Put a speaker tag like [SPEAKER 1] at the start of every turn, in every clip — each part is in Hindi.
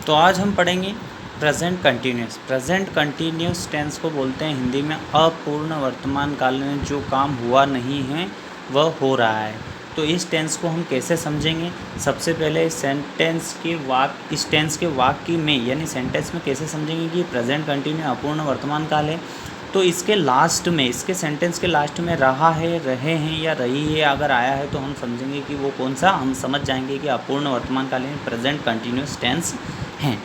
[SPEAKER 1] तो आज हम पढ़ेंगे present continuous. Present continuous tense को बोलते हैं हिंदी में अपूर्ण वर्तमान काल में जो काम हुआ नहीं है वह हो रहा है। तो इस टेंस को हम कैसे समझेंगे? सबसे पहले इस टेंस के वाक्य में यानी सेंटेंस में कैसे समझेंगे कि प्रेजेंट कंटिन्यू अपूर्ण वर्तमान काल है। तो इसके लास्ट में, इसके सेंटेंस के लास्ट में रहा है, रहे हैं या रही है अगर आया है तो हम समझेंगे कि वो कौन सा, हम समझ जाएंगे कि अपूर्ण वर्तमान कालीन प्रेजेंट कंटिन्यूस टेंस हैं।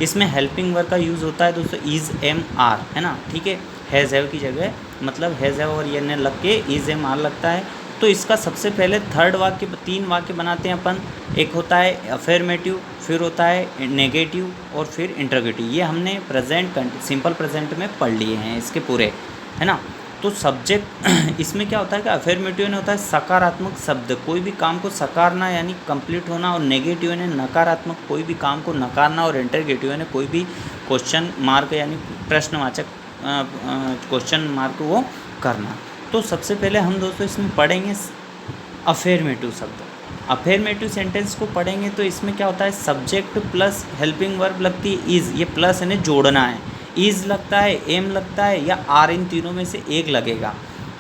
[SPEAKER 1] इसमें हेल्पिंग वर्ब का यूज़ होता है दोस्तों, इज़ एम आर, है ना, ठीक है। हैज़ हैव की जगह मतलब हैज़ हैव और ये ने लग के इज़ एम आर लगता है। तो इसका सबसे पहले थर्ड वाक्य, 3 वाक्य बनाते हैं अपन। एक होता है अफर्मेटिव, फिर होता है नेगेटिव और फिर इंटरोगेटिव। ये हमने सिंपल प्रेजेंट में पढ़ लिए हैं इसके पूरे, है ना। तो सब्जेक्ट इसमें क्या होता है कि अफर्मेटिव ने होता है सकारात्मक शब्द, कोई भी काम को सकारना यानी कंप्लीट होना, और नेगेटिव ने नकारात्मक कोई भी काम को नकारना, और इंटरोगेटिव ने कोई भी क्वेश्चन मार्क यानी प्रश्नवाचक क्वेश्चन मार्क वो करना। तो सबसे पहले हम दोस्तों इसमें पढ़ेंगे अफर्मेटिव शब्द। अफर्मेटिव सेंटेंस को पढ़ेंगे तो इसमें क्या होता है, सब्जेक्ट प्लस हेल्पिंग वर्ब लगती है इज़, ये प्लस इन्हें जोड़ना है। इज़ लगता है, एम लगता है या आर, इन तीनों में से एक लगेगा।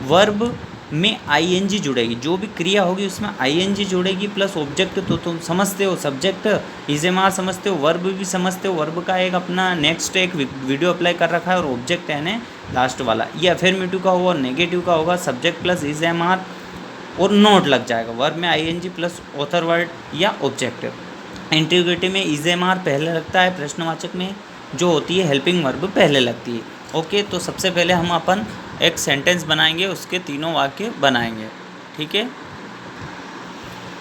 [SPEAKER 1] वर्ब में आईएनजी जुड़ेगी, जो भी क्रिया होगी उसमें आईएनजी जुड़ेगी प्लस ऑब्जेक्ट। तो तुम समझते हो सब्जेक्ट इज एम आर समझते हो, वर्ब भी समझते हो। वर्ब का एक अपना नेक्स्ट एक वीडियो अप्लाई कर रखा है, और ऑब्जेक्ट है ना लास्ट वाला। ये अफर्मेटिव का होगा, नेगेटिव का होगा subject plus is am are और नोट लग जाएगा। वर्ब में आईएनजी प्लस ऑथर वर्ड या ऑब्जेक्ट। इंटरोगेटिव में इज एम आर पहले लगता है, प्रश्नवाचक में जो होती है हेल्पिंग वर्ब पहले लगती है। ओके, तो सबसे पहले हम अपन एक सेंटेंस बनाएंगे, उसके तीनों वाक्य बनाएंगे, ठीक है।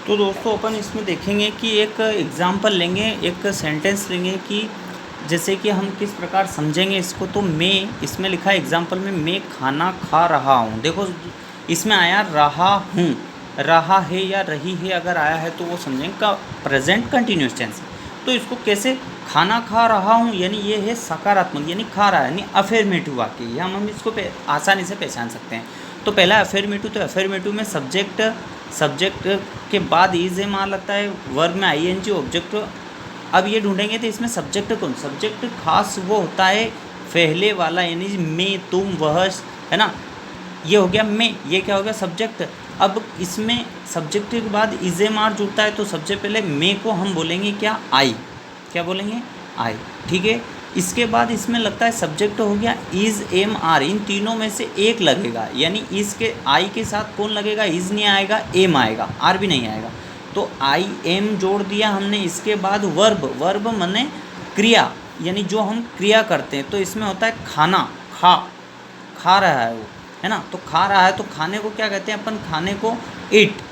[SPEAKER 1] तो दोस्तों अपन इसमें देखेंगे कि एक एग्जांपल लेंगे, एक सेंटेंस लेंगे कि जैसे कि हम किस प्रकार समझेंगे इसको। तो मैं, इसमें लिखा है एग्जांपल में, मैं खाना खा रहा हूँ। देखो इसमें आया रहा हूँ, रहा है या रही है अगर आया है तो वो समझेंगे का प्रेजेंट कंटिन्यूस टेंस। तो इसको कैसे, खाना खा रहा हूँ यानी ये है सकारात्मक यानी खा रहा है, यानी अफर्मेटिव वाक्य, ये हम इसको आसानी से पहचान सकते हैं। तो पहला अफर्मेटिव, तो अफर्मेटिव में सब्जेक्ट के बाद इज एम आर लगता है, वर्ब में आईएनजी, ऑब्जेक्ट। अब ये ढूंढेंगे तो इसमें सब्जेक्ट कौन, सब्जेक्ट खास वो होता है पहले वाला, यानी मैं, तुम, वह, है ना। ये हो गया मैं, ये क्या हो गया सब्जेक्ट। अब इसमें सब्जेक्ट के बाद इज एम आर जुड़ता है, तो सबसे पहले मैं को हम बोलेंगे क्या, आई, क्या बोलेंगे, आई, ठीक है। इसके बाद इसमें लगता है सब्जेक्ट हो गया इज़ एम आर, इन तीनों में से एक लगेगा, यानी इसके आई के साथ कौन लगेगा, इज़ नहीं आएगा, एम आएगा, आर भी नहीं आएगा। तो आई एम जोड़ दिया हमने। इसके बाद वर्ब माने क्रिया, यानी जो हम क्रिया करते हैं। तो इसमें होता है खाना, खा रहा है वो, है ना। तो खा रहा है, तो खाने को क्या कहते हैं अपन, खाने को इट,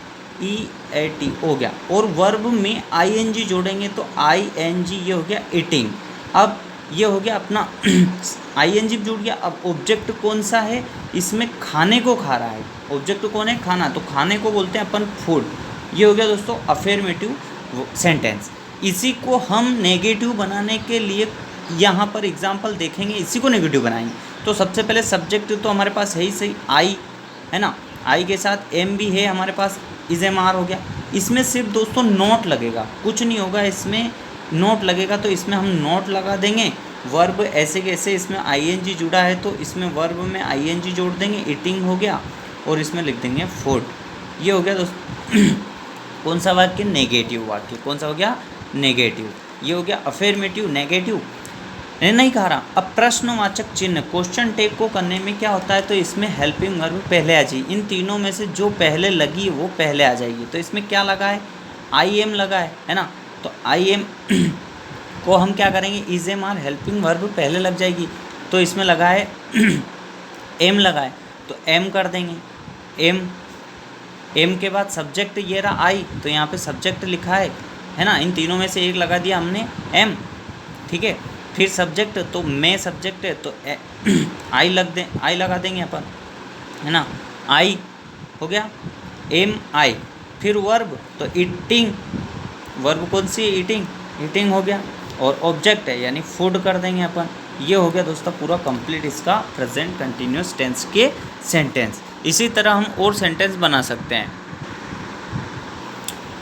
[SPEAKER 1] EAT हो गया। और वर्ब में ING जोड़ेंगे तो ING, ये हो गया ईटिंग। अब ये हो गया अपना ING जुड़ गया। अब ऑब्जेक्ट कौन सा है, इसमें खाने को खा रहा है, ऑब्जेक्ट कौन है, खाना, तो खाने को बोलते हैं अपन फूड। ये हो गया दोस्तों अफर्मेटिव सेंटेंस। इसी को हम नेगेटिव बनाने के लिए यहाँ पर एग्जाम्पल देखेंगे, इसी को नेगेटिव बनाएंगे। तो सबसे पहले सब्जेक्ट तो हमारे पास है ही सही, आई, है ना, आई के साथ एम भी है हमारे पास, इज एम आर हो गया। इसमें सिर्फ दोस्तों नोट लगेगा, कुछ नहीं होगा, इसमें नोट लगेगा, तो इसमें हम नोट लगा देंगे। वर्ब ऐसे कैसे, इसमें ING जुड़ा है तो इसमें वर्ब में ING जोड़ देंगे, ईटिंग हो गया, और इसमें लिख देंगे फूड। ये हो गया दोस्तों कौन सा वाक्य, नेगेटिव वाक्य। कौन सा हो गया, नेगेटिव। ये हो गया अफर्मेटिव, नेगेटिव नहीं कह रहा। अब प्रश्नवाचक चिन्ह, क्वेश्चन टैग को करने में क्या होता है, तो इसमें हेल्पिंग वर्ब पहले आ जाएगी। इन तीनों में से जो पहले लगी वो पहले आ जाएगी। तो इसमें क्या लगा है, IM लगा है ना। तो IM को हम क्या करेंगे, is am are, helping verb पहले लग जाएगी। तो इसमें लगा है M लगा है, तो M कर देंगे, M के बाद सब्जेक्ट ये रहा आई, तो यहाँ पे सब्जेक्ट लिखा है ना। इन तीनों में से एक लगा दिया हमने M, ठीक है। फिर सब्जेक्ट, तो मैं सब्जेक्ट है तो आई लगा देंगे अपन, है ना, आई हो गया, MI। फिर वर्ब, तो ईटिंग, वर्ब कौन सी है, ईटिंग हो गया, और ऑब्जेक्ट है यानी फूड कर देंगे अपन। ये हो गया दोस्तों पूरा कंप्लीट इसका प्रेजेंट कंटिन्यूस टेंस के सेंटेंस। इसी तरह हम और सेंटेंस बना सकते हैं।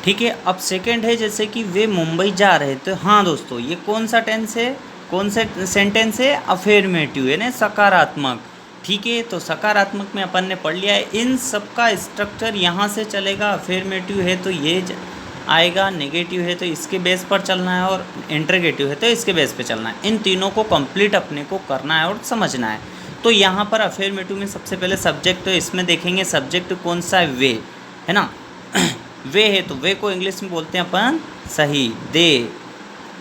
[SPEAKER 1] ठीक है। अब सेकंड है जैसे कि वे मुंबई जा रहे थे। हाँ दोस्तों, ये कौन सा टेंस है, कौन सा सेंटेंस है, अफर्मेटिव है ना, सकारात्मक। ठीक है, तो सकारात्मक में अपन ने पढ़ लिया है। इन सब का स्ट्रक्चर यहाँ से चलेगा। अफर्मेटिव है तो ये आएगा, नेगेटिव है तो इसके बेस पर चलना है, और इंटरोगेटिव है तो इसके बेस पे चलना है। इन तीनों को कंप्लीट अपने को करना है और समझना है। तो यहाँ पर अफर्मेटिव में सबसे पहले सब्जेक्ट, तो इसमें देखेंगे सब्जेक्ट कौन सा है, वे है ना। वे है तो वे को इंग्लिश में बोलते हैं अपन सही, दे।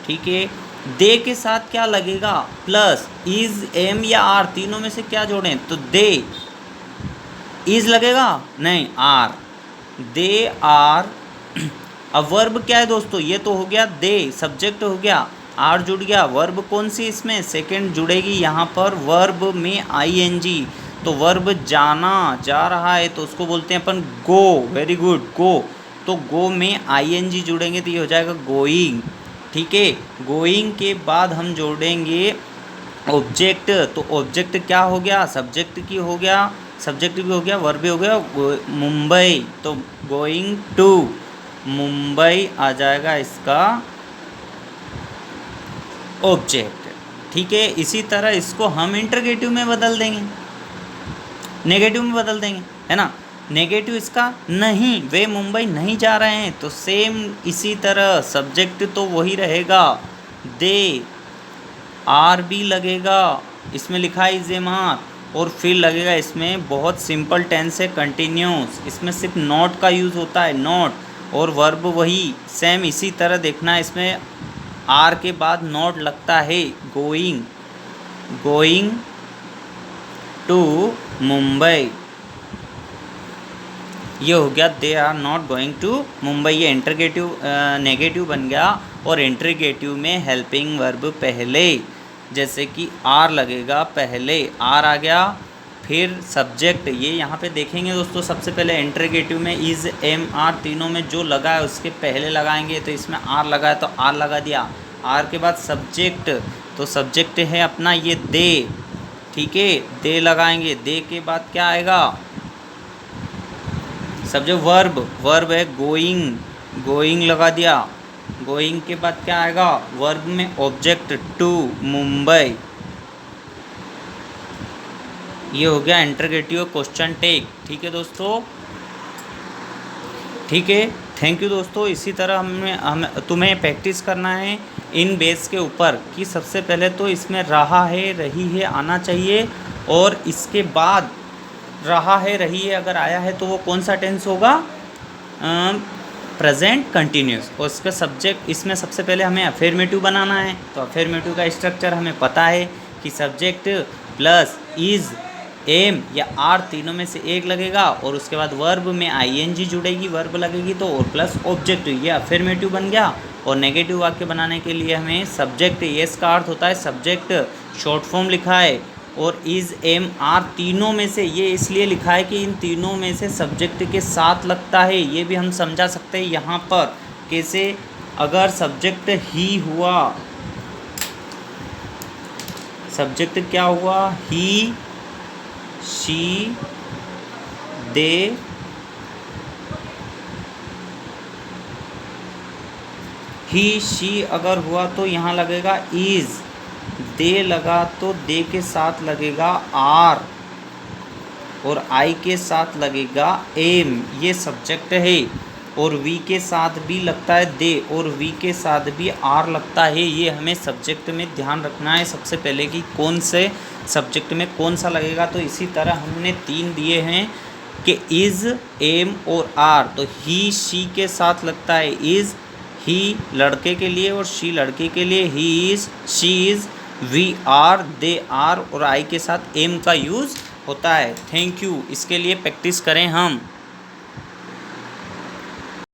[SPEAKER 1] ठीक है, दे के साथ क्या लगेगा, प्लस, इज, एम या आर, तीनों में से क्या जोड़ें, तो दे, इज लगेगा नहीं, आर, दे आर। अब वर्ब क्या है दोस्तों, ये तो हो गया दे, सब्जेक्ट हो गया, आर जुड़ गया। वर्ब कौन सी इसमें, सेकंड जुड़ेगी यहाँ पर, वर्ब में आईएनजी। तो वर्ब जाना, जा रहा है तो उसको बोलते हैं अपन गो। वेरी गुड, गो। तो गो में आईएनजी जुड़ेंगे तो ये हो जाएगा गोइंग। ठीक है, गोइंग के बाद हम जोड़ेंगे ऑब्जेक्ट। तो ऑब्जेक्ट क्या हो गया, सब्जेक्ट की हो गया, सब्जेक्ट भी हो गया, वर्ब भी हो गया, मुंबई। तो गोइंग टू मुंबई आ जाएगा इसका ऑब्जेक्ट। ठीक है, इसी तरह इसको हम इंटरगेटिव में बदल देंगे, नेगेटिव में बदल देंगे, है ना। नेगेटिव इसका नहीं, वे मुंबई नहीं जा रहे हैं, तो सेम इसी तरह सब्जेक्ट तो वही रहेगा, दे, आर भी लगेगा, इसमें लिखा है इज एम आर, और फिर लगेगा इसमें बहुत सिंपल टेंस है, कंटिन्यूस। इसमें सिर्फ नॉट का यूज़ होता है, नॉट, और वर्ब वही सेम इसी तरह देखना है। इसमें आर के बाद नॉट लगता है, गोइंग, गोइंग टू मुंबई। ये हो गया they are not going to Mumbai. ये इंटरगेटिव नेगेटिव बन गया, और इंटरगेटिव में हेल्पिंग वर्ब पहले, जैसे कि आर लगेगा पहले, आर आ गया, फिर सब्जेक्ट। ये यहाँ पे देखेंगे दोस्तों, सबसे पहले इंटरगेटिव में इज, एम, आर, तीनों में जो लगा है उसके पहले लगाएंगे। तो इसमें आर लगा है तो आर लगा दिया। आर के बाद सब्जेक्ट, तो सब्जेक्ट है अपना ये दे। ठीक है, दे लगाएंगे, दे के बाद क्या आएगा, सब्जेक्ट, वर्ब, वर्ब है गोइंग, गोइंग लगा दिया। गोइंग के बाद क्या आएगा, वर्ब में ऑब्जेक्ट टू मुंबई। ये हो गया इंटरगेटिव क्वेश्चन टेक। ठीक है दोस्तों, ठीक है, थैंक यू दोस्तों। इसी तरह हम तुम्हें प्रैक्टिस करना है इन बेस के ऊपर, कि सबसे पहले तो इसमें रहा है, रही है आना चाहिए, और इसके बाद रहा है, रही है अगर आया है तो वो कौन सा टेंस होगा, प्रेजेंट कंटिन्यूस। और इसका सब्जेक्ट, इसमें सबसे पहले हमें अफर्मेटिव बनाना है। तो अफर्मेटिव का स्ट्रक्चर हमें पता है कि सब्जेक्ट प्लस इज, एम या आर, तीनों में से एक लगेगा, और उसके बाद वर्ब में आईएनजी जुड़ेगी, वर्ब लगेगी तो, और प्लस ऑब्जेक्ट। ये अफर्मेटिव बन गया। और नेगेटिव वाक्य बनाने के लिए हमें सब्जेक्ट, यस का अर्थ होता है सब्जेक्ट, शॉर्ट फॉर्म लिखा है, और इज, एम, आर, तीनों में से, ये इसलिए लिखा है कि इन तीनों में से सब्जेक्ट के साथ लगता है। ये भी हम समझा सकते हैं यहाँ पर कैसे, अगर सब्जेक्ट ही हुआ, सब्जेक्ट क्या हुआ, ही, शी, दे, ही, शी अगर हुआ तो यहाँ लगेगा इज, दे लगा तो दे के साथ लगेगा आर, और आई के साथ लगेगा एम, ये सब्जेक्ट है। और वी के साथ भी लगता है दे, और वी के साथ भी आर लगता है। ये हमें सब्जेक्ट में ध्यान रखना है सबसे पहले कि कौन से सब्जेक्ट में कौन सा लगेगा। तो इसी तरह हमने 3 दिए हैं कि इज़, एम और आर। तो ही, शी के साथ लगता है इज़, ही लड़के के लिए और शी लड़की के लिए, he is, she is, we are, they are, और आई के साथ एम का यूज़ होता है। Thank you. इसके लिए प्रैक्टिस करें हम।